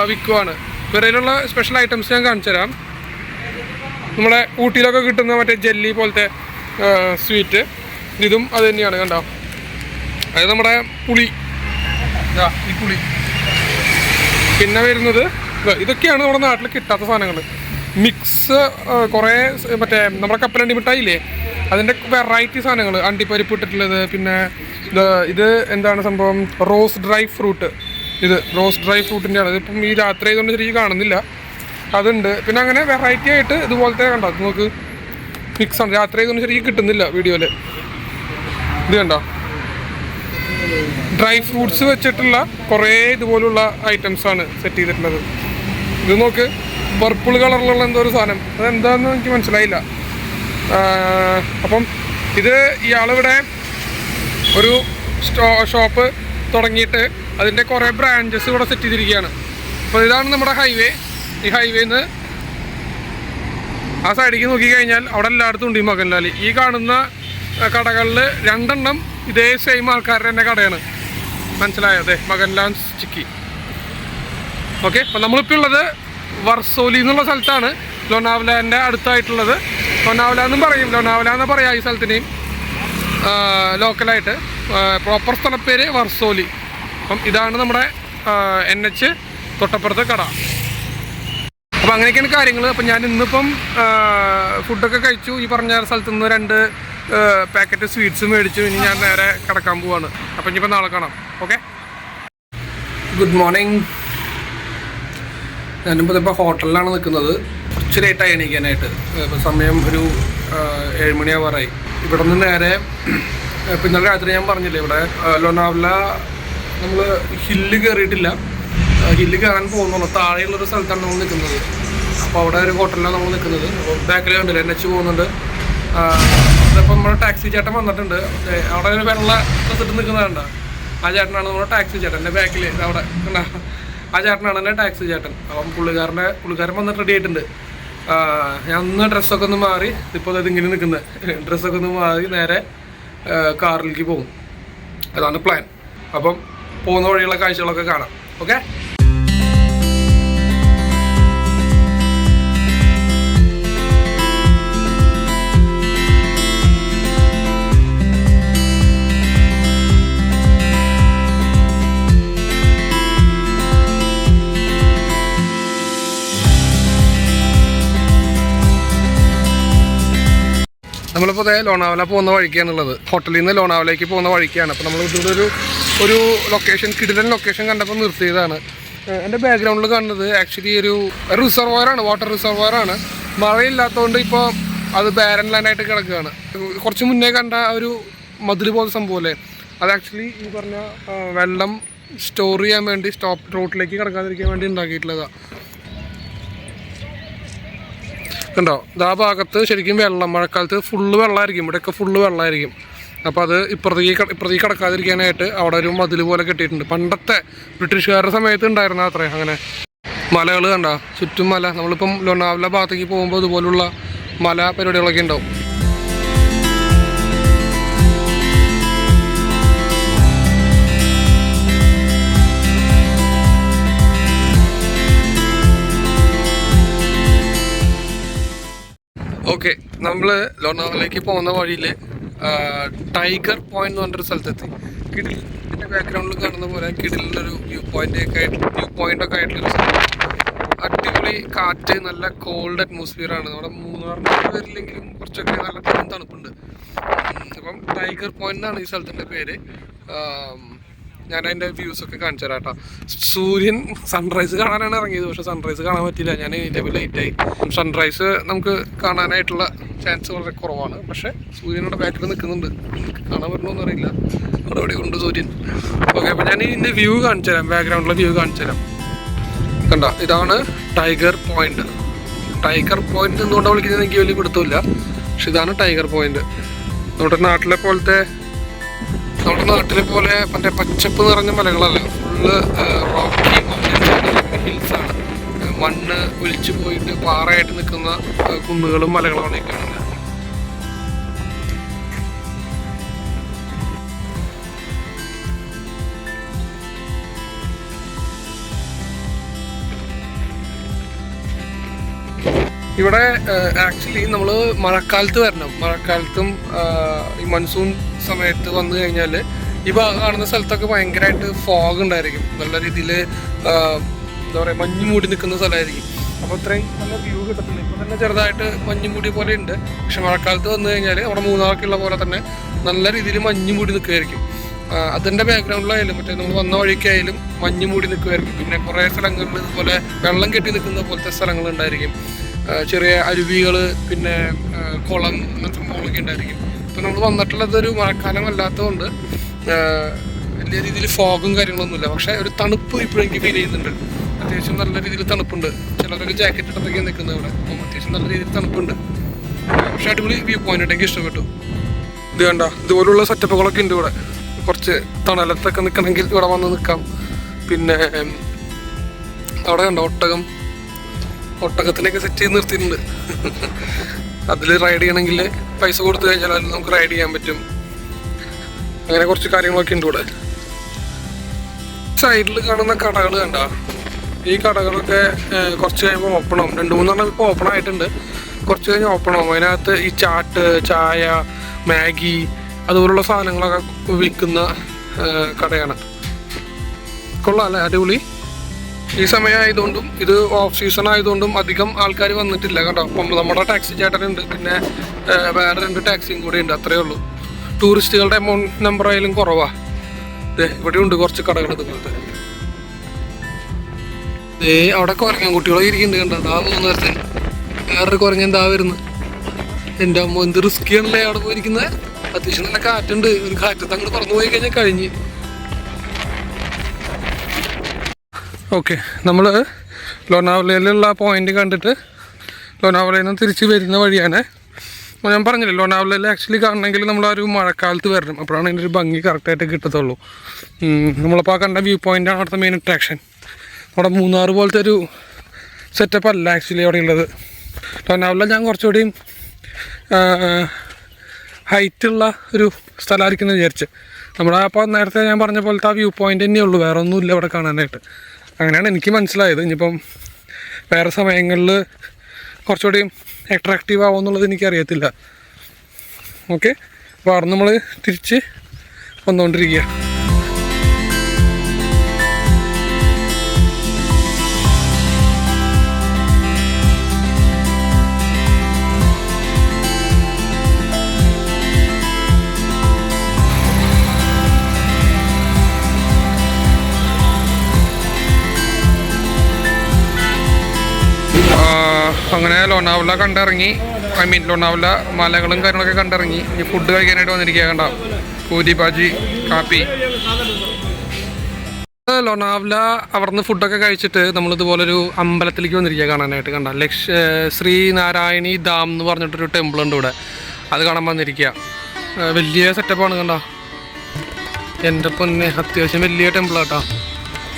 വിൽക്കുവാണ്. ഇവരിലുള്ള സ്പെഷ്യൽ ഐറ്റംസ് ഞാൻ കാണിച്ചു തരാം. നമ്മുടെ ഊട്ടിയിലൊക്കെ കിട്ടുന്ന മറ്റേ ജെല്ലി പോലത്തെ സ്വീറ്റ്, ഇതും അത് തന്നെയാണ്. കണ്ടോ, അത് നമ്മുടെ പുളി, ഈ പുളി. പിന്നെ വരുന്നത് ഇതൊക്കെയാണ് നമ്മുടെ നാട്ടിൽ കിട്ടാത്ത സാധനങ്ങൾ. മിക്സ് കുറേ മറ്റേ നമ്മുടെ കപ്പലണ്ടി മിഠായില്ലേ, അതിൻ്റെ വെറൈറ്റി സാധനങ്ങൾ, അണ്ടിപ്പരിപ്പ് ഇട്ടിട്ടുള്ളത്. പിന്നെ ഇത് എന്താണ് സംഭവം, റോസ് ഡ്രൈ ഫ്രൂട്ട്. ഇത് റോസ് ഡ്രൈ ഫ്രൂട്ടിൻ്റെ ആണ്. ഇതിപ്പം ഈ രാത്രി ആയതുകൊണ്ട് ശരിക്കും കാണുന്നില്ല, അതുണ്ട്. പിന്നെ അങ്ങനെ വെറൈറ്റി ആയിട്ട് ഇതുപോലത്തെ കണ്ടോ, നമുക്ക് മിക്സാണ്. രാത്രി ഇതൊന്നും ശരിക്കും കിട്ടുന്നില്ല വീഡിയോയിൽ. ഇത് കണ്ടോ, ഡ്രൈ ഫ്രൂട്ട്സ് വെച്ചിട്ടുള്ള കുറേ ഇതുപോലുള്ള ഐറ്റംസാണ് സെറ്റ് ചെയ്തിട്ടുള്ളത്. ഇത് നോക്ക്, പർപ്പിൾ കളറിലുള്ള എന്തോ ഒരു സാധനം, അതെന്താണെന്ന് എനിക്ക് മനസ്സിലായില്ല. അപ്പം ഇത് ഇയാളിവിടെ ഒരു ഷോപ്പ് തുടങ്ങിയിട്ട് അതിൻ്റെ കുറേ ബ്രാഞ്ചസ് ഇവിടെ സെറ്റ് ചെയ്തിരിക്കുകയാണ്. അപ്പോൾ ഇതാണ് നമ്മുടെ ഹൈവേ. ഈ ഹൈവേന്ന് ആ സൈഡിലേക്ക് നോക്കിക്കഴിഞ്ഞാൽ അവിടെ എല്ലായിടത്തും ഉണ്ട് ഈ മോഹൻലാൽ. ഈ കാണുന്ന കടകളിൽ 2 എണ്ണം ഇതേ സെയിം ആൾക്കാരുടെ തന്നെ കടയാണ്. മനസ്സിലായോ? അതെ, മോഹൻലാൽസ് ചിക്കി. ഓക്കെ, അപ്പം നമ്മളിപ്പോൾ ഉള്ളത് വർസോലി എന്നുള്ള സ്ഥലത്താണ്, ലോനാവലാൻ്റെ അടുത്തായിട്ടുള്ളത്. ലോനാവല എന്നും പറയും, ലോനാവല എന്ന് പറയാം ഈ സ്ഥലത്തിനെയും ലോക്കലായിട്ട്. പ്രോപ്പർ സ്ഥലപ്പേര് വർസോലി. അപ്പം ഇതാണ് നമ്മുടെ NH തൊട്ടപ്പുറത്തെ കട. അപ്പം അങ്ങനെയൊക്കെയാണ് കാര്യങ്ങൾ. അപ്പം ഞാൻ ഇന്നിപ്പം ഫുഡൊക്കെ കഴിച്ചു. ഈ പറഞ്ഞ സ്ഥലത്തു നിന്ന് 2 പാക്കറ്റ് സ്വീറ്റ്സ് മേടിച്ചു. ഇനി ഞാൻ നേരെ കിടക്കാൻ പോവാണ്. അപ്പം ഇനിയിപ്പോൾ നാളെ കാണാം. Okay, good morning. ഞാനിപ്പോൾ ഹോട്ടലിലാണ് നിൽക്കുന്നത്. കുറച്ച് ലേറ്റായി എണീക്കാനായിട്ട്. ഇപ്പോൾ സമയം ഒരു 7 മണിയാവാറായി. ഇവിടെ നിന്ന് നേരെ ഇന്നലെ രാത്രി ഞാൻ പറഞ്ഞില്ലേ, ഇവിടെ ലോനാവല നമ്മൾ ഹില്ല് കയറിയിട്ടില്ല. ഹില്ല് കയറാൻ പോകുന്നുള്ളൂ. താഴെയുള്ളൊരു സ്ഥലത്താണ് നമ്മൾ നിൽക്കുന്നത്. അപ്പോൾ അവിടെ ഒരു ഹോട്ടലിലാണ് നമ്മൾ നിൽക്കുന്നത്. അപ്പോൾ ബാക്കിൽ കണ്ടില്ല NH പോകുന്നുണ്ട്. അതിപ്പോൾ നമ്മുടെ ടാക്സി ചേട്ടൻ വന്നിട്ടുണ്ട്. അവിടെ ഒരു വെള്ള ഡ്രസ്സിട്ട് നിൽക്കുന്നതുണ്ട്. ആ ചേട്ടനാണ് നമ്മുടെ ടാക്സി ചേട്ടൻ. എൻ്റെ ബാക്കിൽ അവിടെ കണ്ടാ, ആ ചേട്ടനാണ് എൻ്റെ ടാക്സി ചേട്ടൻ. അപ്പം പുള്ളിക്കാരൻ വന്നിട്ട് റെഡി ആയിട്ടുണ്ട്. ഞാൻ ഒന്ന് ഡ്രസ്സൊക്കെ ഒന്ന് മാറി, ഇപ്പോൾ ഇതിങ്ങനെ നിൽക്കുന്നത്, ഡ്രസ്സൊക്കെ ഒന്ന് മാറി നേരെ കാറിലേക്ക് പോകും. അതാണ് പ്ലാൻ. അപ്പം പോകുന്ന വഴിയുള്ള കാഴ്ചകളൊക്കെ കാണാം. ഓക്കെ, നമ്മളിപ്പോൾ ലോനാവല പോകുന്ന വഴിക്കാണുള്ളത്. ഹോട്ടലിൽ നിന്ന് ലോനാവലയ്ക്ക് പോകുന്ന വഴിക്കാണ്. അപ്പോൾ നമ്മൾ ഇവിടെ ഒരു ലൊക്കേഷൻ, കിടിലൻ ലൊക്കേഷൻ കണ്ടപ്പോൾ നിർത്തിയതാണ്. എൻ്റെ ബാക്ക്ഗ്രൗണ്ടിൽ കാണുന്നത് ആക്ച്വലി ഒരു റിസർവോയറാണ്, വാട്ടർ റിസർവോയറാണ്. മഴയില്ലാത്തതുകൊണ്ട് ഇപ്പോൾ അത് ബാരൻ ലാൻഡായിട്ട് കിടക്കുകയാണ്. കുറച്ച് മുന്നേ കണ്ട ഒരു മതിൽ പോലെ സംഭവമല്ലേ, അത് ആക്ച്വലി ഈ പറഞ്ഞ വെള്ളം സ്റ്റോർ ചെയ്യാൻ വേണ്ടി റോട്ടിലേക്ക് കിടക്കാതിരിക്കാൻ വേണ്ടി ഉണ്ടാക്കിയിട്ടുള്ളതാണ്. കണ്ടോ, ആ ഭാഗത്ത് ശരിക്കും വെള്ളം, മഴക്കാലത്ത് ഫുള്ള് വെള്ളമായിരിക്കും. ഇവിടെയൊക്കെ ഫുള്ള് വെള്ളമായിരിക്കും. അപ്പോൾ അത് ഇപ്പുറത്തേക്ക് കിടക്കാതിരിക്കാനായിട്ട് അവിടെ ഒരു മതിൽ പോലെ കെട്ടിയിട്ടുണ്ട്. പണ്ടത്തെ ബ്രിട്ടീഷുകാരുടെ സമയത്ത് ഉണ്ടായിരുന്ന അത്രേ. അങ്ങനെ മലകൾ കണ്ടോ, ചുറ്റും മല. നമ്മളിപ്പം ലോനാവല ഭാഗത്തേക്ക് പോകുമ്പോൾ ഇതുപോലുള്ള മല പരിപാടികളൊക്കെ ഉണ്ടാവും. ഓക്കെ, നമ്മൾ ലോനാവലയ്ക്ക് പോകുന്ന വഴിയിൽ ടൈഗർ പോയിന്റ് എന്ന് പറഞ്ഞൊരു സ്ഥലത്തെത്തി. കിടിലിൻ്റെ ബാക്ക്ഗ്രൗണ്ടിൽ കാണുന്ന പോലെ കിടിലൊരു വ്യൂ പോയിൻ്റ് ഒക്കെ ആയിട്ടുള്ളൊരു സ്ഥലം. അടിപൊളി കാറ്റ്, നല്ല കോൾഡ് അറ്റ്മോസ്ഫിയറാണ്. നമ്മുടെ മൂന്നാറിൻ്റെ പേരില്ലെങ്കിലും കുറച്ചൊക്കെ നല്ല തണുപ്പുണ്ട്. അപ്പം ടൈഗർ പോയിന്റ് എന്നാണ് ഈ സ്ഥലത്തിൻ്റെ പേര്. ഞാൻ അതിൻ്റെ വ്യൂസൊക്കെ കാണിച്ചു തരാം കേട്ടോ. സൂര്യൻ സൺറൈസ് കാണാനാണ് ഇറങ്ങിയത്, പക്ഷേ സൺറൈസ് കാണാൻ പറ്റില്ല. ഞാൻ ഇതിൻ്റെ ലേറ്റായി. സൺറൈസ് നമുക്ക് കാണാനായിട്ടുള്ള ചാൻസ് വളരെ കുറവാണ്. പക്ഷേ സൂര്യനോട് ബാക്കിൽ നിൽക്കുന്നുണ്ട്. കാണാൻ പറ്റണമെന്ന് അറിയില്ല, അവിടെ ഇവിടെ ഉണ്ട് സൂര്യൻ. ഓക്കെ, അപ്പോൾ ഞാൻ ഇതിൻ്റെ വ്യൂ കാണിച്ചു തരാം, ബാക്ക്ഗ്രൗണ്ടിലെ വ്യൂ കാണിച്ചു തരാം. കണ്ട, ഇതാണ് ടൈഗർ പോയിന്റ്. ടൈഗർ പോയിന്റ് എന്തുകൊണ്ടാണ് വിളിക്കുന്നത് എനിക്ക് വലിയ പിടുത്തമില്ല, പക്ഷെ ഇതാണ് ടൈഗർ പോയിന്റ്. നമ്മുടെ നാട്ടിലെ പോലെ മറ്റേ പച്ചപ്പ് നിറഞ്ഞ മലകളല്ല, ഫുള്ള് റോക്കി ഹിൽസാണ്. മണ്ണ് ഒലിച്ചു പോയിട്ട് പാറയായിട്ട് നിൽക്കുന്ന കുന്നുകളും മലകളുമാണ് ഈ കാണുന്നത്. ഇവിടെ ആക്ച്വലി നമ്മൾ മഴക്കാലത്ത് വരണം. മഴക്കാലത്തും ഈ മൺസൂൺ സമയത്ത് വന്നു കഴിഞ്ഞാൽ ഈ കാണുന്ന സ്ഥലത്തൊക്കെ ഭയങ്കരമായിട്ട് ഫോഗ് ഉണ്ടായിരിക്കും. നല്ല രീതിയിൽ എന്താ പറയുക, മഞ്ഞ് മൂടി നിൽക്കുന്ന സ്ഥലമായിരിക്കും. അപ്പോൾ അത്രയും നല്ല വ്യൂ കിട്ടത്തില്ല. ഇപ്പോൾ തന്നെ ചെറുതായിട്ട് മഞ്ഞ് മൂടി പോലെ ഉണ്ട്. പക്ഷെ മഴക്കാലത്ത് വന്നു കഴിഞ്ഞാൽ അവിടെ മൂന്നാർക്കുള്ള പോലെ തന്നെ നല്ല രീതിയിൽ മഞ്ഞ് മൂടി നിൽക്കുമായിരിക്കും. അതിൻ്റെ ബാക്ക്ഗ്രൗണ്ടിലായാലും മറ്റേ നമ്മൾ വന്ന വഴിക്കായാലും മഞ്ഞ് മൂടി നിൽക്കുമായിരിക്കും. പിന്നെ കുറേ സ്ഥലങ്ങളിൽ ഇതുപോലെ വെള്ളം കെട്ടി നിൽക്കുന്ന പോലത്തെ സ്ഥലങ്ങളുണ്ടായിരിക്കും. ചെറിയ അരുവികൾ, പിന്നെ കുളം, അങ്ങനത്തെ സംഭവങ്ങളൊക്കെ ഉണ്ടായിരിക്കും. ഇപ്പം നമ്മൾ വന്നിട്ടുള്ളതൊരു മഴക്കാലം അല്ലാത്തതുകൊണ്ട് വലിയ രീതിയിൽ ഫോഗും കാര്യങ്ങളൊന്നുമില്ല. പക്ഷേ ഒരു തണുപ്പ് ഇപ്പോഴും എനിക്ക് ഫീൽ ചെയ്യുന്നുണ്ട്. അത്യാവശ്യം നല്ല രീതിയിൽ തണുപ്പുണ്ട്. ചിലരൊക്കെ ജാക്കറ്റ് ഇട്ടൊക്കെ നിൽക്കുന്നത് ഇവിടെ. അപ്പം അത്യാവശ്യം നല്ല രീതിയിൽ തണുപ്പുണ്ട്. പക്ഷേ അടിപൊളി വ്യൂ പോയിന്റ് എനിക്ക് ഇഷ്ടപ്പെട്ടു. ഇത് കണ്ട ഇതുപോലുള്ള സെറ്റപ്പുകളൊക്കെ ഉണ്ട് ഇവിടെ. കുറച്ച് തണലത്തൊക്കെ നിൽക്കണമെങ്കിൽ ഇവിടെ വന്ന് നിൽക്കാം. പിന്നെ അവിടെ കണ്ടോ ഒട്ടകത്തിനൊക്കെ സെറ്റ് ചെയ്ത് നിർത്തിയിട്ടുണ്ട്. അതിൽ റൈഡ് ചെയ്യണമെങ്കിൽ പൈസ കൊടുത്തു കഴിഞ്ഞാൽ അതിൽ നമുക്ക് റൈഡ് ചെയ്യാൻ പറ്റും. അങ്ങനെ കുറച്ച് കാര്യങ്ങളൊക്കെ ഉണ്ട് ഇവിടെ. സൈഡിൽ കാണുന്ന കടകൾ കണ്ട, ഈ കടകളൊക്കെ കുറച്ച് കഴിയുമ്പോൾ ഓപ്പൺ ആവും. 2-3 ഇപ്പോൾ ഓപ്പൺ ആയിട്ടുണ്ട്. കുറച്ച് കഴിഞ്ഞ് ഓപ്പൺ ആവും. അതിനകത്ത് ഈ ചാട്ട്, ചായ, മാഗി അതുപോലുള്ള സാധനങ്ങളൊക്കെ വിൽക്കുന്ന കടയാണ്. കൊള്ളാം അല്ലേ, അടിപൊളി. ഈ സമയമായതുകൊണ്ടും ഇത് ഓഫ് സീസൺ ആയതുകൊണ്ടും അധികം ആൾക്കാർ വന്നിട്ടില്ല കേട്ടോ. അപ്പം നമ്മുടെ ടാക്സി ചേട്ടനുണ്ട്, പിന്നെ വേറെ 2 ടാക്സിയും കൂടെ ഉണ്ട്, അത്രയേ ഉള്ളൂ. ടൂറിസ്റ്റുകളുടെ നമ്പർ ആയാലും കുറവാണ്. ഇവിടെ ഉണ്ട് കുറച്ച് കടകൾ ഇതുപോലത്തെ. അവിടെ കുറങ്ങാൻ കുട്ടികളെ ഇരിക്കുന്നുണ്ട് കണ്ടോ. അതാ പോകുന്നേരത്തെ വേറൊരു കുറഞ്ഞ എന്താ വരുന്നത്. എൻ്റെ അമ്മ എന്ത് റിസ്ക്കിയാണല്ലേ അവിടെ പോയിരിക്കുന്നത്. അത്യാവശ്യം നല്ല കാറ്റുണ്ട്. ഒരു കാറ്റത്ത് അങ്ങോട്ട് പറന്നു പോയി കഴിഞ്ഞാൽ കഴിഞ്ഞ്. ഓക്കെ, നമ്മൾ ലോനാവലയിലുള്ള പോയിന്റ് കണ്ടിട്ട് ലോനാവലയിൽ നിന്ന് തിരിച്ച് വരുന്ന വഴിയാണ്. അപ്പോൾ ഞാൻ പറഞ്ഞില്ലേ, ലോനാവലയിൽ ആക്ച്വലി കാണണമെങ്കിൽ നമ്മൾ ആ ഒരു മഴക്കാലത്ത് വരണം. അപ്പോഴാണ് അതിൻ്റെ ഒരു ഭംഗി കറക്റ്റായിട്ട് കിട്ടത്തുള്ളൂ. നമ്മളിപ്പോൾ ആ കണ്ട വ്യൂ പോയിൻ്റാണ് അവിടുത്തെ മെയിൻ അട്രാക്ഷൻ. അവിടെ മൂന്നാർ പോലത്തെ ഒരു സെറ്റപ്പ് അല്ല ആക്ച്വലി അവിടെ ഉള്ളത്. ലോനാവല ഞാൻ കുറച്ചുകൂടി ഹൈറ്റുള്ള ഒരു സ്ഥലമായിരിക്കും എന്ന് വിചാരിച്ച്. നമ്മുടെ അപ്പോൾ നേരത്തെ ഞാൻ പറഞ്ഞ പോലത്തെ ആ വ്യൂ പോയിൻ്റ് തന്നെയുള്ളൂ, വേറെ ഒന്നുമില്ല ഇവിടെ കാണാനായിട്ട്. അങ്ങനെയാണ് എനിക്ക് മനസ്സിലായത്. ഇനിയിപ്പം വേറെ സമയങ്ങളിൽ കുറച്ചുകൂടി അട്രാക്റ്റീവ് ആവുമെന്നുള്ളത് എനിക്കറിയത്തില്ല. ഓക്കെ, അപ്പോൾ അവിടെ നമ്മൾ തിരിച്ച് വന്നുകൊണ്ടിരിക്കുക. അങ്ങനെ ലോനാവല കണ്ടിറങ്ങി. ലോനാവല മലകളും കാര്യങ്ങളൊക്കെ കണ്ടിറങ്ങി. ഇനി ഫുഡ് കഴിക്കാനായിട്ട് വന്നിരിക്കുക. കണ്ട പൂരി, ബാജി, കാപ്പി. ലോനാവല അവിടെ നിന്ന് ഫുഡൊക്കെ കഴിച്ചിട്ട് നമ്മളിതുപോലൊരു അമ്പലത്തിലേക്ക് വന്നിരിക്കുക കാണാനായിട്ട്. കണ്ട ശ്രീനാരായണി ഡാം എന്ന് പറഞ്ഞിട്ടൊരു ടെമ്പിൾ ഉണ്ട് ഇവിടെ. അത് കാണാൻ വന്നിരിക്കുക. വലിയ സെറ്റപ്പാണ് കണ്ട. എൻ്റെ പൊന്നെ, അത്യാവശ്യം വലിയ ടെമ്പിളാട്ടോ.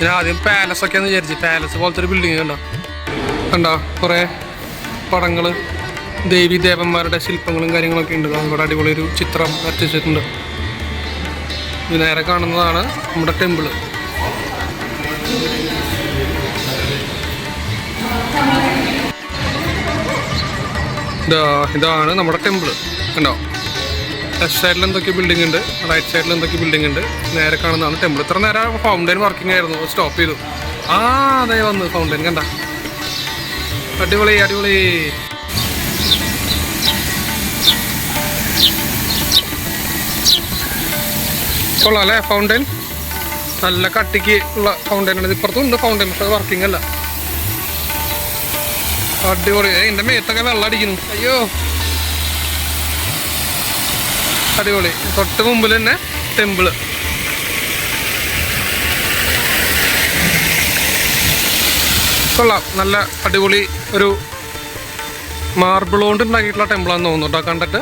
ഞാൻ ആദ്യം പാലസൊക്കെയാന്ന് വിചാരിച്ചു. പാലസ് പോലത്തെ ഒരു ബിൽഡിങ് കണ്ടോ. കുറേ പടങ്ങൾ, ദേവി ദേവന്മാരുടെ ശില്പങ്ങളും കാര്യങ്ങളൊക്കെ ഉണ്ട്. നമ്മുടെ അടിപൊളി ഒരു ചിത്രം വരച്ചിട്ടുണ്ട്. ഇത് നേരെ കാണുന്നതാണ് നമ്മുടെ ടെമ്പിള്. ഇതാണ് നമ്മുടെ ടെമ്പിള്. കണ്ടോ, ലെഫ്റ്റ് സൈഡിൽ എന്തൊക്കെ ബിൽഡിംഗ് ഉണ്ട്, റൈറ്റ് സൈഡിൽ എന്തൊക്കെ ബിൽഡിംഗ് ഉണ്ട്. നേരെ കാണുന്നതാണ് ടെമ്പിൾ. ഇത്ര നേരം ഫൗണ്ടൈൻ വർക്കിംഗ് ആയിരുന്നു, സ്റ്റോപ്പ് ചെയ്തു. അതെ വന്ന് ഫൗണ്ടൈൻ കണ്ട. അടിപൊളി അടിപൊളി. കൊള്ളാം അല്ലേ ഫൗണ്ടൈൻ. നല്ല കട്ടിക്ക് ഉള്ള ഫൗണ്ടൈനാണ്. ഇത് ഇപ്പുറത്തും ഉണ്ട് ഫൗണ്ടൈൻ, പക്ഷെ അത് വർക്കിംഗ് അല്ല. അടിപൊളി. എൻ്റെ മേത്തൊക്കെ വെള്ളം അടിക്കുന്നു. അയ്യോ, അടിപൊളി. തൊട്ട് മുമ്പിൽ തന്നെ ടെമ്പിള്. കൊള്ളാം. നല്ല അടിപൊളി ഒരു മാർബിൾ കൊണ്ട് ഉണ്ടാക്കിയിട്ടുള്ള ടെമ്പിളാന്ന് തോന്നുന്നു കേട്ടോ കണ്ടിട്ട്.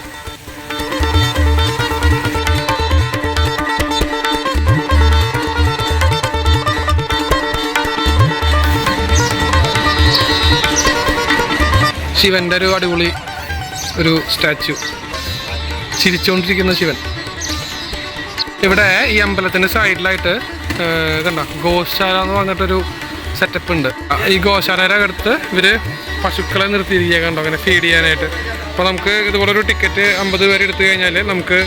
ശിവൻ്റെ ഒരു അടിപൊളി ഒരു സ്റ്റാച്യു, ചിരിച്ചുകൊണ്ടിരിക്കുന്ന ശിവൻ. ഇവിടെ ഈ അമ്പലത്തിൻ്റെ സൈഡിലായിട്ട് കണ്ട ഗോശാല എന്ന് പറഞ്ഞിട്ടൊരു സെറ്റപ്പ് ഉണ്ട്. ഈ ഗോശാലയുടെ അടുത്ത് ഇവർ പശുക്കളെ നിർത്തിയിരിക്കുക കണ്ടോ, അങ്ങനെ ഫീഡ് ചെയ്യാനായിട്ട്. അപ്പോൾ നമുക്ക് ഇതുപോലൊരു ടിക്കറ്റ് 50 പേര് എടുത്തു കഴിഞ്ഞാൽ നമുക്ക്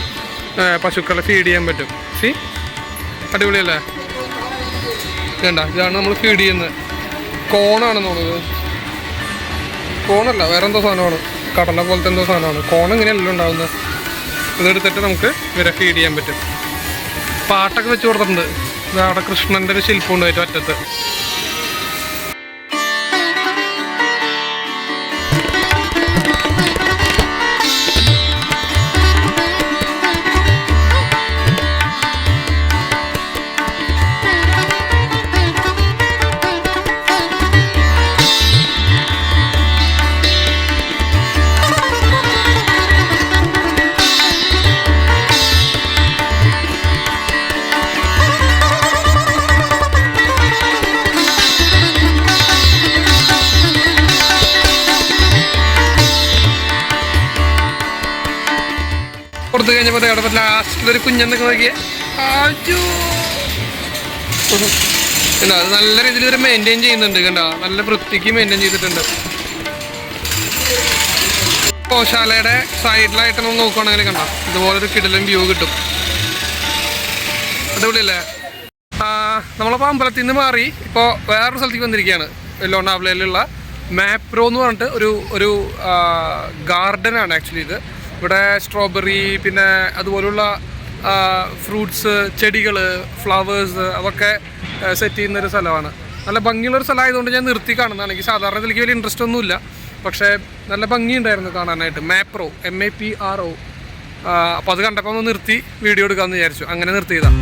പശുക്കളെ ഫീഡ് ചെയ്യാൻ പറ്റും. അടിപൊളിയല്ലേ. വേണ്ട, ഇതാണ് നമ്മൾ ഫീഡ് ചെയ്യുന്നത്. കോണാണെന്ന് തോന്നുന്നത്. കോണല്ല, വേറെ എന്തോ സാധനമാണ്. കടല പോലത്തെ എന്തോ സാധനമാണ്. കോൺ ഇങ്ങനെയല്ലോ ഉണ്ടാവുന്നത്. ഇതെടുത്തിട്ട് നമുക്ക് ഇവരെ ഫീഡ് ചെയ്യാൻ പറ്റും. പാട്ടൊക്കെ വെച്ച് കൊടുത്തിട്ടുണ്ട്. അവിടെ കൃഷ്ണൻ്റെ ഒരു ശില്പമുണ്ട് ഏറ്റവും അറ്റത്ത്. കൊടുത്തു കഴിഞ്ഞപ്പോൾ അവിടെ ലാസ്റ്റിലൊരു കുഞ്ഞെന്നൊക്കെ നോക്കിയേ. കണ്ടോ, അത് നല്ല രീതിയിൽ ഇവർ മെയിൻറ്റെയിൻ ചെയ്യുന്നുണ്ട്. കണ്ടോ, നല്ല വൃത്തിക്ക് മെയിൻറ്റെയിൻ ചെയ്തിട്ടുണ്ട്. ഗോശാലയുടെ സൈഡിലായിട്ട് നമ്മൾ നോക്കുകയാണെങ്കിൽ കണ്ടോ ഇതുപോലൊരു കിടിലൻ വ്യൂ കിട്ടും. അടിപൊളിയല്ലേ? നമ്മളപ്പോൾ അമ്പലത്തിൽ നിന്ന് മാറി ഇപ്പോൾ വേറൊരു സ്ഥലത്തേക്ക് വന്നിരിക്കുകയാണ്. ലോനാവലയിലുള്ള മാപ്രോ എന്ന് പറഞ്ഞിട്ട് ഒരു ഗാർഡനാണ് ആക്ച്വലി ഇത്. ഇവിടെ സ്ട്രോബെറി പിന്നെ അതുപോലുള്ള ഫ്രൂട്ട്സ്, ചെടികൾ, ഫ്ലവേഴ്സ് അതൊക്കെ സെറ്റ് ചെയ്യുന്നൊരു സ്ഥലമാണ്. നല്ല ഭംഗിയുള്ളൊരു സ്ഥലമായതുകൊണ്ട് ഞാൻ നിർത്തി കാണുന്നതാണ്. എനിക്ക് സാധാരണ ഇതിലേക്ക് വലിയ ഇൻട്രസ്റ്റ് ഒന്നുമില്ല, പക്ഷേ നല്ല ഭംഗിയുണ്ടായിരുന്നു കാണാനായിട്ട്. മാപ്രോ, MAPRO. അപ്പോൾ അത് കണ്ടപ്പോൾ ഒന്ന് നിർത്തി വീഡിയോ എടുക്കാമെന്ന് വിചാരിച്ചു. അങ്ങനെ നിർത്തിയതാണ്.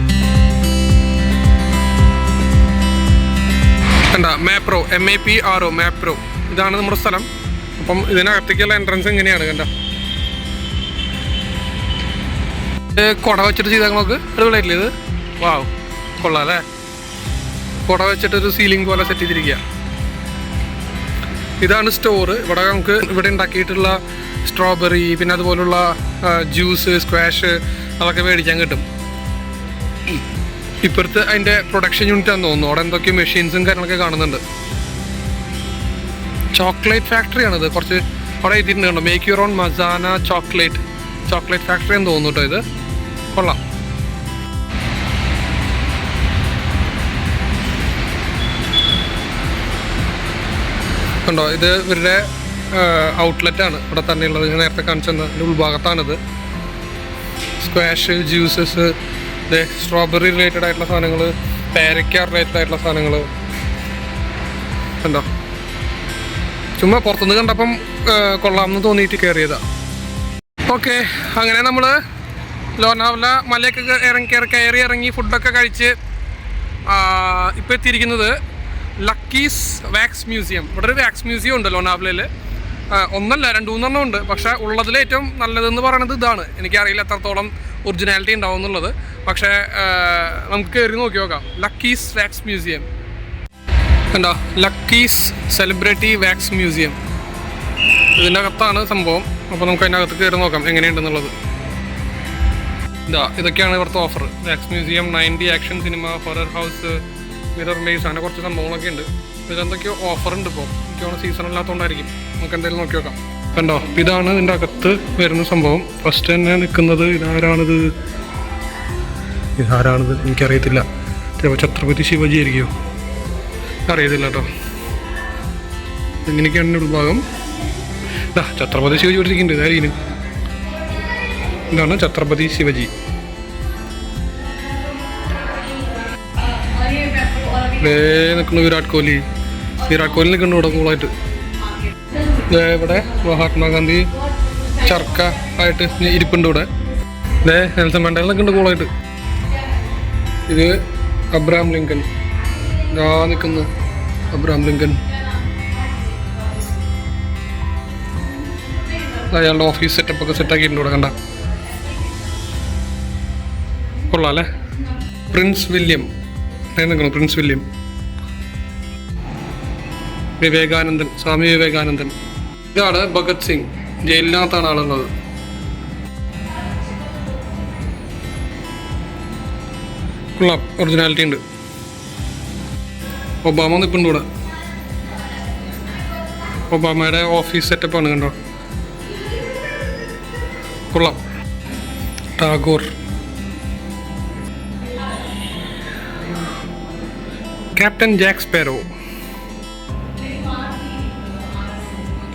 കണ്ട, മാപ്രോ, MAPRO, മാപ്രോ. ഇതാണ് നമ്മുടെ സ്ഥലം. അപ്പം ഇതിനകത്തേക്കുള്ള എൻട്രൻസ് എങ്ങനെയാണ് കണ്ട. കുട വെച്ചിട്ട് ചെയ്താൽ നോക്ക് അടിപൊളിയായിട്ടില്ല ഇത്? വാവ്, കൊള്ളാം അല്ലേ? കുട വെച്ചിട്ടൊരു സീലിംഗ് പോലെ സെറ്റ് ചെയ്തിരിക്കുക. ഇതാണ് സ്റ്റോറ്. ഇവിടെ നമുക്ക് ഇവിടെ ഉണ്ടാക്കിയിട്ടുള്ള സ്ട്രോബെറി പിന്നെ അതുപോലുള്ള ജ്യൂസ്, സ്ക്വാഷ് അതൊക്കെ മേടിക്കാൻ കിട്ടും. ഇപ്പോഴത്തെ അതിൻ്റെ പ്രൊഡക്ഷൻ യൂണിറ്റ് ആണെന്ന് തോന്നുന്നു. അവിടെ എന്തൊക്കെയോ മെഷീൻസും കാര്യങ്ങളൊക്കെ കാണുന്നുണ്ട്. ചോക്ലേറ്റ് ഫാക്ടറിയാണിത്. കുറച്ച് അവിടെ എഴുതിയിട്ടുണ്ട് കണ്ടോ, മേക്ക് യുവർ ഓൺ മസാന ചോക്ലേറ്റ് ഫാക്ടറി എന്ന് തോന്നുന്നു കേട്ടോ. ഇത് കൊള്ളാം. കണ്ടോ, ഇത് ഇവരുടെ ഔട്ട്ലെറ്റാണ് ഇവിടെ തന്നെയുള്ളത്. ഞാൻ നേരത്തെ കാണിച്ചതിൻ്റെ ഉൾഭാഗത്താണിത്. സ്ക്വാഷ്, ജ്യൂസസ്, സ്ട്രോബെറി റിലേറ്റഡ് ആയിട്ടുള്ള സാധനങ്ങൾ, പേരയ്ക്ക റിലേറ്റഡ് ആയിട്ടുള്ള സാധനങ്ങൾ കണ്ടോ. ചുമ്മാ പുറത്തുനിന്ന് കണ്ടപ്പം കൊള്ളാമെന്ന് തോന്നിയിട്ട് കയറിയതാണ്. ഓക്കെ, അങ്ങനെ നമ്മൾ ലോനാവല മലയൊക്കെ കയറി ഇറങ്ങി ഫുഡൊക്കെ കഴിച്ച് ഇപ്പോൾ എത്തിയിരിക്കുന്നത് ലക്കീസ് വാക്സ് മ്യൂസിയം. ഇവിടെ ഒരു വാക്സ് മ്യൂസിയം ഉണ്ട് ലോനാവലയിൽ. ഒന്നല്ല 2-3 ഉണ്ട്. പക്ഷേ ഉള്ളതിൽ ഏറ്റവും നല്ലതെന്ന് പറയുന്നത് ഇതാണ്. എനിക്കറിയില്ല എത്രത്തോളം ഒറിജിനാലിറ്റി ഉണ്ടാവും എന്നുള്ളത്. പക്ഷേ നമുക്ക് കയറി നോക്കി നോക്കാം. ലക്കീസ് വാക്സ് മ്യൂസിയം കണ്ടോ, ലക്കീസ് സെലിബ്രിറ്റി വാക്സ് മ്യൂസിയം. ഇതിൻ്റെ അകത്താണ് സംഭവം. അപ്പോൾ നമുക്ക് അതിൻ്റെ അകത്ത് കയറി നോക്കാം എങ്ങനെയുണ്ടെന്നുള്ളത്. ഇതൊക്കെയാണ് ഇവിടുത്തെ offer. Wax museum, 90 action cinema, horror house, mirror maze, അങ്ങനെ കുറച്ച് സംഭവങ്ങളൊക്കെ ഉണ്ട്. ഇതിലെന്തൊക്കെയോ ഓഫർ ഉണ്ട്. ഇപ്പോൾ എനിക്കാണ് സീസൺ അല്ലാത്തതുകൊണ്ടായിരിക്കും. നമുക്ക് എന്തായാലും നോക്കി നോക്കാം. കണ്ടോ, ഇതാണ് ഇതിൻ്റെ അകത്ത് വരുന്ന സംഭവം. ഫസ്റ്റ് തന്നെ നിൽക്കുന്നത് ഇതാരാണിത് എനിക്കറിയത്തില്ല. ചിലപ്പോൾ ഛത്രപതി ശിവജി ആയിരിക്കുമോ, അറിയത്തില്ല കേട്ടോ. എങ്ങനെയൊക്കെയാണ് ഉൾഭാഗം. ഛത്രപതി ശിവജി പഠിച്ചിട്ടുണ്ട്. ഇതായിരിക്കും, ഇതാണ് ഛത്രപതി ശിവജി. നിൽക്കുന്നു വിരാട് കോഹ്ലി നിൽക്കുന്നു ഇവിടെ കൂളായിട്ട്. ഇവിടെ മഹാത്മാഗാന്ധി ചർക്ക ആയിട്ട് ഇരിപ്പുണ്ട്. ഇവിടെ നെൽസൺ മണ്ടേല നിൽക്കുന്നുണ്ട് കൂളായിട്ട്. ഇത് അബ്രഹാം ലിങ്കൻ, നിൽക്കുന്നു അബ്രഹാം ലിങ്കൻ. അയാളുടെ ഓഫീസ് സെറ്റപ്പൊക്കെ സെറ്റാക്കിയിട്ടുണ്ട് ഇവിടെ. കണ്ട, കൊള്ളാം അല്ലേ? പ്രിൻസ് വില്യം നിൽക്കണം. പ്രിൻസ് വില്യം, വിവേകാനന്ദൻ, സ്വാമി വിവേകാനന്ദൻ. ഇതാണ് ഭഗത് സിംഗ്. ജയിലിനകത്താണ് ആളുള്ളത്. കൊള്ളാം, ഒറിജിനാലിറ്റി ഉണ്ട്. ഒബാമ നിൽപ്പുണ്ട് ഇവിടെ. ഒബാമയുടെ ഓഫീസ് സെറ്റപ്പാണ് കണ്ടോ, കൊള്ളാം. Tagore, captain Jack sparrow,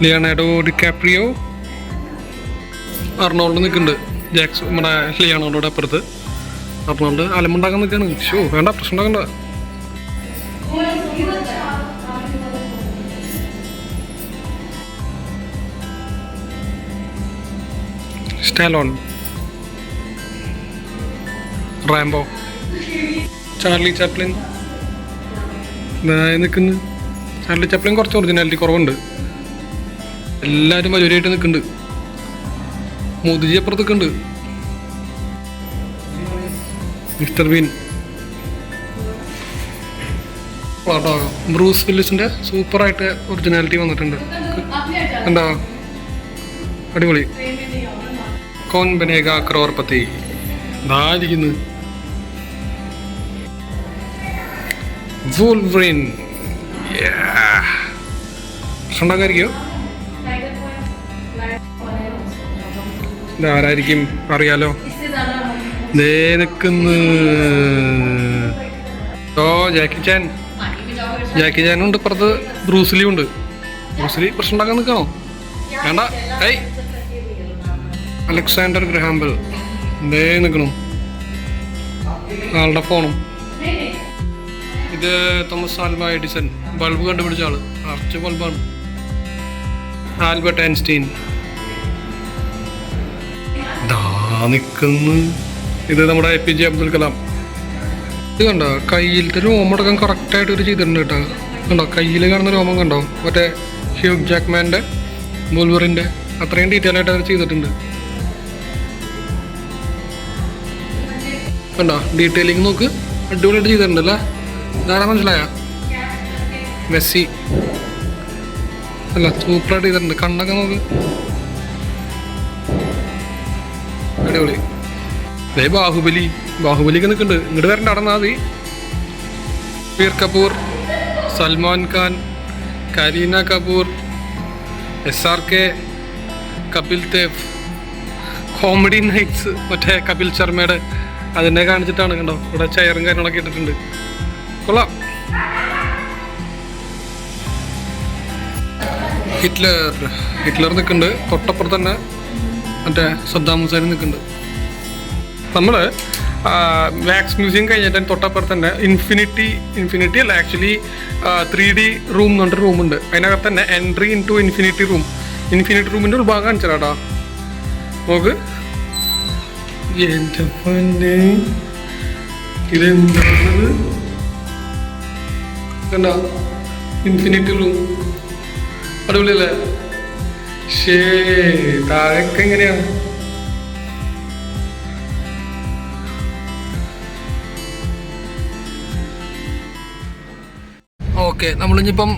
Leonardo DiCaprio, Arnold നിൽക്കുന്നുണ്ട്. ജാക്സ് നമ്മുടെ ലിയോണാർഡോയുടെ അപ്പുറത്ത്. അർണോൾഡ് അലമുണ്ടാക്കാൻ നിൽക്കുകയാണ്. ഷോ വേണ്ട, പ്രശ്നം ഉണ്ടാക്കണ്ട. സ്റ്റാലോൺ, റാംബോ, ചാർലി ചാപ്ലിൻ നിൽക്കുന്നു. ചാർലി ചാപ്ലിൻ കുറച്ച് ഒറിജിനാലിറ്റി കുറവുണ്ട്. എല്ലാവരും വലുവരായിട്ട് നിൽക്കുന്നുണ്ട്. മോദിജി അപ്പുറത്ത് നിൽക്കുന്നുണ്ട്. മിസ്റ്റർ ബീൻ, കേട്ടോ. ബ്രൂസ് വില്ലിസിൻ്റെ സൂപ്പറായിട്ട് ഒറിജിനാലിറ്റി വന്നിട്ടുണ്ട്. എന്താ അടിപൊളി. കോൺ ബനേഗ ക്രോർപതി ഇരിക്കുന്നു. വൂൾവറിൻ ഉണ്ടാക്കായിരിക്കോ? ഇതാരായിരിക്കും അറിയാലോ? ദേ നിൽക്കുന്നു. ഓ ജാക്കി ചാനും ഉണ്ട്, ഇപ്പുറത്ത് ബ്രൂസ്ലിയും ഉണ്ട്. ബ്രൂസ്ലി പ്രശ്നം ഉണ്ടാക്കാൻ നിൽക്കണോ? വേണ്ട. ഏയ് അലക്സാണ്ടർ ഗ്രഹാംബെൽ ദേ നിൽക്കണം, ആളുടെ ഫോണും. ഇത് തോമസ് ആൽവ എഡിസൺ, ബൾബ് കണ്ടുപിടിച്ച ആള്, ആർച്ച് ബൾബാണ്. ആൽബർട്ട് ഐൻസ്റ്റീൻ നിൽക്കുന്നു. ഇത് നമ്മുടെ APJ അബ്ദുൽ കലാം. ഇത് കണ്ടോ, കയ്യിലത്തെ രോമടക്കം കറക്റ്റായിട്ട് ഒരു ചെയ്തിട്ടുണ്ട് കേട്ടോ. കണ്ടോ കയ്യിൽ കാണുന്ന രോമം കണ്ടോ? മറ്റേ ഹ്യൂഗ് ജാക്മാൻ്റെ വൂൾവറിൻ്റെ അത്രയും ഡീറ്റെയിൽ ആയിട്ട് അവർ ചെയ്തിട്ടുണ്ട്. കണ്ടോ ഡീറ്റെയിലിങ് നോക്ക്, അടിപൊളിയായിട്ട് ചെയ്തിട്ടുണ്ടല്ലേ. ഇതാരാ മനസ്സിലായ? മെസ്സി അല്ല, സൂപ്പറായിട്ട് ചെയ്തിട്ടുണ്ട്. കണ്ണൊക്കെ നോക്ക്, അടിപൊളി. അതേ ബാഹുബലിക്ക് നിൽക്കുന്നുണ്ട്. ഇങ്ങോട്ട് വരണ്ട, നടന്നാ മതി. Bir Kapoor, Salman Khan, Kareena Kapoor, SRK, Kapil Dev, comedy nights മറ്റേ കപിൽ ശർമ്മയുടെ അതിനെ കാണിച്ചിട്ടാണ്. കണ്ടോ ഇവിടെ ചെയറും കാര്യങ്ങളൊക്കെ ഇട്ടിട്ടുണ്ട്. കൊള്ളാം. ഹിറ്റ്ലർ നിൽക്കുന്നുണ്ട്. തൊട്ടപ്പുറത്ത് തന്നെ മറ്റേ സദ്ദാം ഹുസൈൻ നിൽക്കുന്നുണ്ട്. നമ്മൾ വാക്സ് മ്യൂസിയം കഴിഞ്ഞിട്ട് തൊട്ടപ്പുറത്ത് തന്നെ ഇൻഫിനിറ്റി അല്ല, ആക്ച്വലി 3D റൂം എന്ന് പറഞ്ഞിട്ട് റൂമുണ്ട്. അതിനകത്ത് തന്നെ എൻട്രി ഇൻ ടു ഇൻഫിനിറ്റി റൂമിൻ്റെ ഉൾഭാഗം കാണിച്ചാടാ. നോക്ക്, എൻ്റെ പൊന്നെ ഇതെന്താണത്? കണ്ടോ ഇൻഫിനിറ്റി റൂം, അടിപൊളിയല്ലേ? താഴേക്ക് എങ്ങനെയാണ്? ഓക്കെ, നമ്മളിനിപ്പം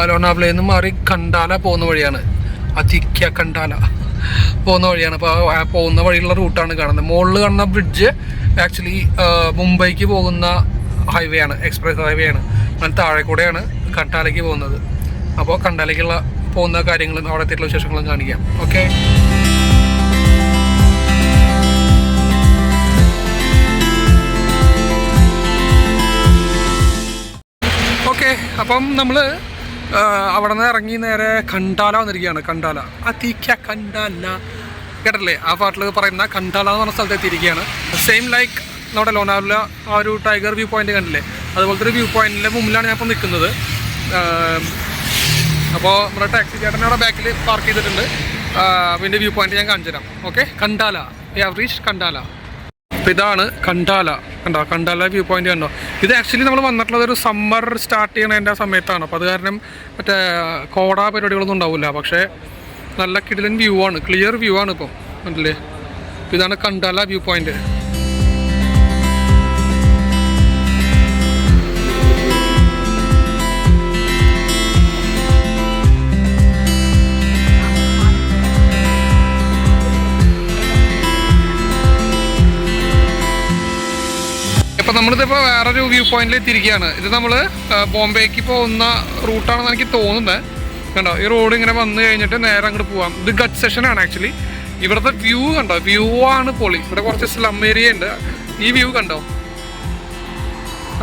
ലോനാവലയിൽ നിന്ന് മാറി കണ്ടാല പോകുന്ന വഴിയാണ്. കണ്ടാല പോകുന്ന വഴിയാണ്. അപ്പോൾ ആ പോകുന്ന വഴിയുള്ള റൂട്ടാണ് കാണുന്നത്. മുകളിൽ കാണുന്ന ബ്രിഡ്ജ് ആക്ച്വലി മുംബൈക്ക് പോകുന്ന ഹൈവേ ആണ്, എക്സ്പ്രസ് ഹൈവേ ആണ്. അതിന് താഴെ കൂടെയാണ് കണ്ടാലയ്ക്ക് പോകുന്നത്. അപ്പോൾ കണ്ടാലയ്ക്കുള്ള പോകുന്ന കാര്യങ്ങളും അവിടെ എത്തിയിട്ടുള്ള വിശേഷങ്ങളും കാണിക്കാം. ഓക്കെ, അപ്പം നമ്മൾ അവിടെ നിന്ന് ഇറങ്ങി നേരെ കണ്ടാല വന്നിരിക്കുകയാണ്. കണ്ടാല കേട്ടല്ലേ? ആ പാട്ടിൽ പറയുന്ന കണ്ടാല എന്ന് പറഞ്ഞ സ്ഥലത്ത് എത്തിയിരിക്കുകയാണ്. സെയിം ലൈക്ക് നമ്മുടെ ലോനാവല ആ ഒരു ടൈഗർ വ്യൂ പോയിന്റ് കണ്ടില്ലേ, അതുപോലത്തെ ഒരു വ്യൂ പോയിന്റിൻ്റെ മുമ്പിലാണ് ഞാൻ ഇപ്പോൾ നിൽക്കുന്നത്. അപ്പോൾ നമ്മുടെ ടാക്സി ചേട്ടൻ അവിടെ ബാക്കിൽ പാർക്ക് ചെയ്തിട്ടുണ്ട്. അതിൻ്റെ വ്യൂ പോയിന്റ് ഞാൻ കാണിച്ചു തരാം. Okay, Khandala, we have reached Khandala. അപ്പോൾ ഇതാണ് കണ്ടാല. കണ്ടോ കണ്ടാല വ്യൂ പോയിന്റ് കണ്ടോ? ഇത് ആക്ച്വലി നമ്മൾ വന്നിട്ടുള്ളത് ഒരു സമ്മർ സ്റ്റാർട്ട് ചെയ്യണതിൻ്റെ സമയത്താണ്. അപ്പോൾ അത് കാരണം മറ്റേ കോട പരിപാടികളൊന്നും ഉണ്ടാവില്ല. പക്ഷേ നല്ല കിടിലൻ വ്യൂ ആണ്, ക്ലിയർ വ്യൂ ആണ് ഇപ്പം, കണ്ടില്ലേ? ഇതാണ് കണ്ടാല വ്യൂ പോയിന്റ്. ഇപ്പം നമ്മളിതിപ്പോൾ വേറൊരു വ്യൂ പോയിന്റിൽ എത്തിയിരിക്കുകയാണ്. ഇത് നമ്മൾ ബോംബെക്ക് പോകുന്ന റൂട്ടാണെന്ന് എനിക്ക് തോന്നുന്നത്. കണ്ടോ ഈ റോഡ് ഇങ്ങനെ വന്നു കഴിഞ്ഞിട്ട് നേരെ അങ്ങോട്ട് പോവാം. ഇത് ഗട്ട് സെഷനാണ് ആക്ച്വലി. ഇവിടുത്തെ വ്യൂ കണ്ടോ? വ്യൂ ആണ് പൊളി. ഇവിടെ കുറച്ച് സ്ലം ഏരിയ ഉണ്ട്. ഈ വ്യൂ കണ്ടോ?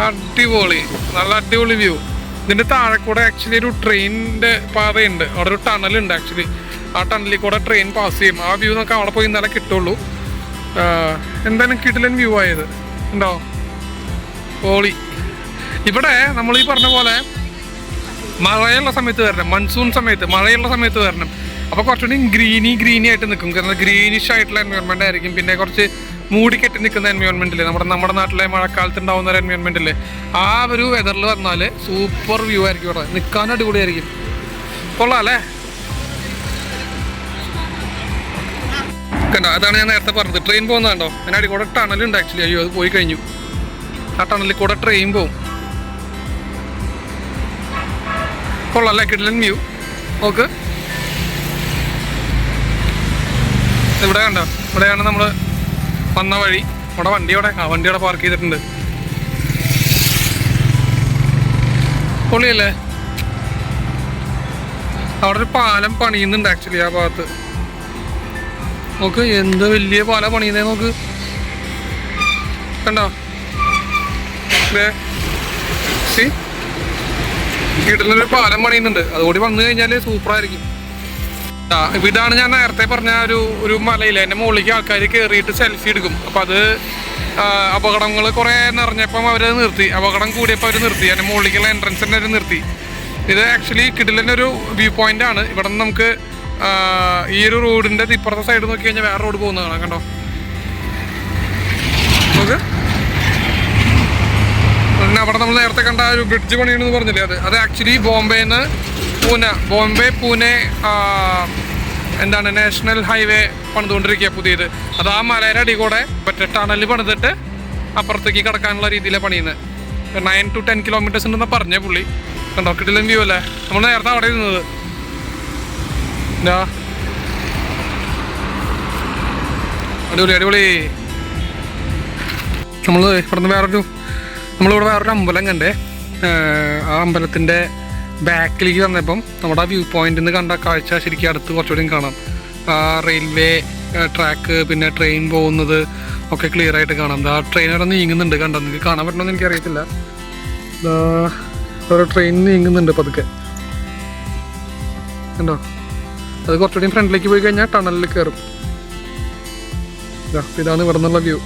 അടിപൊളി, നല്ല അടിപൊളി വ്യൂ. ഇതിൻ്റെ താഴെ കൂടെ ആക്ച്വലി ഒരു ട്രെയിനിൻ്റെ പാതയുണ്ട്. അവിടെ ഒരു ടണലുണ്ട് ആക്ച്വലി. ആ ടണലിൽ കൂടെ ട്രെയിൻ പാസ് ചെയ്യും. ആ വ്യൂ നമുക്ക് അവിടെ പോയി ഇന്നലെ കിട്ടുള്ളൂ. എന്തായാലും കിടിലൻ വ്യൂ ആയത് ഉണ്ടോ? പൊളി. ഇവിടെ നമ്മൾ ഈ പറഞ്ഞ പോലെ മഴയുള്ള സമയത്ത് വരണം, മൺസൂൺ സമയത്ത് മഴയുള്ള സമയത്ത് വരണം. അപ്പോൾ കുറച്ചുകൂടി ഗ്രീനി ആയിട്ട് നിൽക്കും. കാരണം ഗ്രീനിഷ് ആയിട്ടുള്ള എൻവയോൺമെൻ്റ് ആയിരിക്കും. പിന്നെ കുറച്ച് മൂടിക്കെട്ടി നിൽക്കുന്ന എൻവയോൺമെൻറ്റില്ലേ, നമ്മുടെ നാട്ടിലെ മഴക്കാലത്ത് ഉണ്ടാവുന്ന ഒരു എൻവയോൺമെൻറ്റില്ലേ, ആ ഒരു വെതറിൽ വന്നാൽ സൂപ്പർ വ്യൂ ആയിരിക്കും. ഇവിടെ നിൽക്കാൻ അടിപൊളിയായിരിക്കും. കൊള്ളാം അല്ലേ? കണ്ടോ, അതാണ് ഞാൻ നേരത്തെ പറഞ്ഞത്. ട്രെയിൻ പോകുന്നതുണ്ടോ? അതിന് അടി കൂടെ ടണലുണ്ട് ആക്ച്വലി. അയ്യോ, അത് പോയി കഴിഞ്ഞു. ആ ടണലിൽ കൂടെ ട്രെയിൻ പോവും. കൊള്ളാം, കിടിലൻ വ്യൂ. ഓക്കെ, ഇവിടെ കണ്ടോ? ഇവിടെയാണ് നമ്മൾ വന്ന വഴി. ഇവിടെ വണ്ടി അവിടെ പാർക്ക് ചെയ്തിട്ടുണ്ട്. പൊളിയല്ലേ? അവിടെ ഒരു പാലം പണിയുന്നുണ്ട് ആക്ച്വലി ആ ഭാഗത്ത്. നോക്ക് എന്ത് വലിയ പാലം പണിയുന്നേ നോക്ക്, കണ്ടോ? വീട്ടിലൊരു പാലം പണിയുന്നുണ്ട്. അതുകൂടി വന്നു കഴിഞ്ഞാൽ സൂപ്പറായിരിക്കും. ഇതാണ് ഞാൻ നേരത്തെ പറഞ്ഞ ഒരു മലയില്ല, എൻ്റെ മുകളിലേക്ക് ആൾക്കാർ കയറിയിട്ട് സെൽഫി എടുക്കും. അപ്പം അത് അപകടങ്ങൾ കുറേ നിറഞ്ഞപ്പം അവരത് നിർത്തി. അപകടം കൂടിയപ്പോൾ അവർ നിർത്തി. എൻ്റെ മുകളിലേക്കുള്ള എൻട്രൻസ് തന്നെ അവർ നിർത്തി. ഇത് ആക്ച്വലി കിടിലൻ്റെ ഒരു വ്യൂ പോയിന്റ് ആണ്. ഇവിടെ നിന്ന് നമുക്ക് ഈ ഒരു റോഡിൻ്റെ ഇപ്പുറത്തെ സൈഡ് നോക്കി കഴിഞ്ഞാൽ വേറെ റോഡ് പോകുന്നതാണ്. കണ്ടോ നമുക്ക്? പിന്നെ അവിടെ നമ്മൾ നേരത്തെ കണ്ട ഒരു ബ്രിഡ്ജ് പണിയണമെന്ന് പറഞ്ഞില്ലേ, അത് ആക്ച്വലി ബോംബെന്ന് ബോംബെ പൂനെ എന്താണ് നാഷണൽ ഹൈവേ പണിതുകൊണ്ടിരിക്കുക പുതിയത്. അത് ആ മലയുടെ അടി കൂടെ മറ്റേ ടണൽ പണിതിട്ട് അപ്പുറത്തേക്ക് കിടക്കാനുള്ള രീതിയിലാണ് പണിയുന്നത്. 9 to 10 kilometers ഉണ്ടെന്ന് പറഞ്ഞ പുള്ളി. കണ്ടോ കിടിലൻ വ്യൂ അല്ലേ? നമ്മൾ നേരത്തെ അവിടെ ഇരുന്നത്. അടിപൊളി അടിപൊളി. നമ്മളിവിടെ വേറൊരു അമ്പലം കണ്ടേ. ആ അമ്പലത്തിൻ്റെ ബാക്കിലേക്ക് വന്നപ്പം നമ്മുടെ ആ വ്യൂ പോയിന്റിൽ നിന്ന് കണ്ട കാഴ്ച ശരിക്കും അടുത്ത് കുറച്ചുകൂടി കാണാം. ആ റെയിൽവേ ട്രാക്ക് പിന്നെ ട്രെയിൻ പോകുന്നത് ഒക്കെ ക്ലിയർ ആയിട്ട് കാണാം. ആ ട്രെയിൻ അവിടെ നീങ്ങുന്നുണ്ട്. കണ്ടോ? നിങ്ങൾക്ക് കാണാൻ പറ്റണമെന്ന് എനിക്കറിയത്തില്ല. ഒരു ട്രെയിൻ നീങ്ങുന്നുണ്ട് പതുക്കെ, കണ്ടോ? അത് കുറച്ചുകൂടി ഫ്രണ്ടിലേക്ക് പോയി കഴിഞ്ഞാൽ ടണലിൽ കയറും. ഇതാണ് ഇവിടെ നിന്നുള്ള വ്യൂ.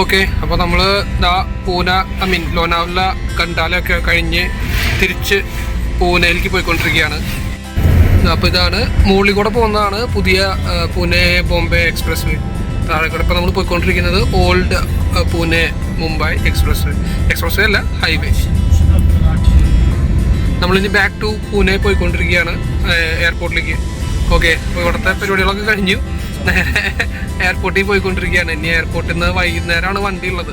ഓക്കെ, അപ്പോൾ നമ്മൾ പൂന ലോനാവല കണ്ടാലൊക്കെ കഴിഞ്ഞ് തിരിച്ച് പൂനെയിലേക്ക് പോയിക്കൊണ്ടിരിക്കുകയാണ്. അപ്പോൾ ഇതാണ് മുകളിൽ കൂടെ പോകുന്നതാണ് പുതിയ പൂനെ ബോംബെ എക്സ്പ്രസ് വേ. താഴെ കൂടെ ഇപ്പോൾ നമ്മൾ പോയിക്കൊണ്ടിരിക്കുന്നത് ഓൾഡ് പൂനെ മുംബൈ എക്സ്പ്രസ് വേ അല്ല, ഹൈവേ. നമ്മളിനി ബാക്ക് ടു പൂനെ പോയിക്കൊണ്ടിരിക്കുകയാണ്, എയർപോർട്ടിലേക്ക്. ഓക്കെ, അപ്പോൾ ഇവിടുത്തെ പരിപാടികളൊക്കെ കഴിഞ്ഞു. നേരെ എയർപോർട്ടിൽ പോയിക്കൊണ്ടിരിക്കുകയാണ്. ഇനി എയർപോർട്ടിൽ നിന്ന് വൈകുന്നേരമാണ് വണ്ടി ഉള്ളത്.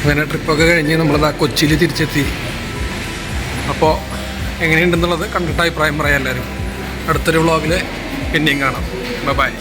അങ്ങനെ ട്രിപ്പൊക്കെ കഴിഞ്ഞ് നമ്മളിതാ കൊച്ചിയിൽ തിരിച്ചെത്തി. അപ്പോൾ എങ്ങനെയുണ്ടെന്നുള്ളത് കണ്ടിട്ട് അഭിപ്രായം പറയാം എല്ലാവരും. അടുത്തൊരു വ്ളോഗിൽ പിന്നെയും കാണാം. ബൈ.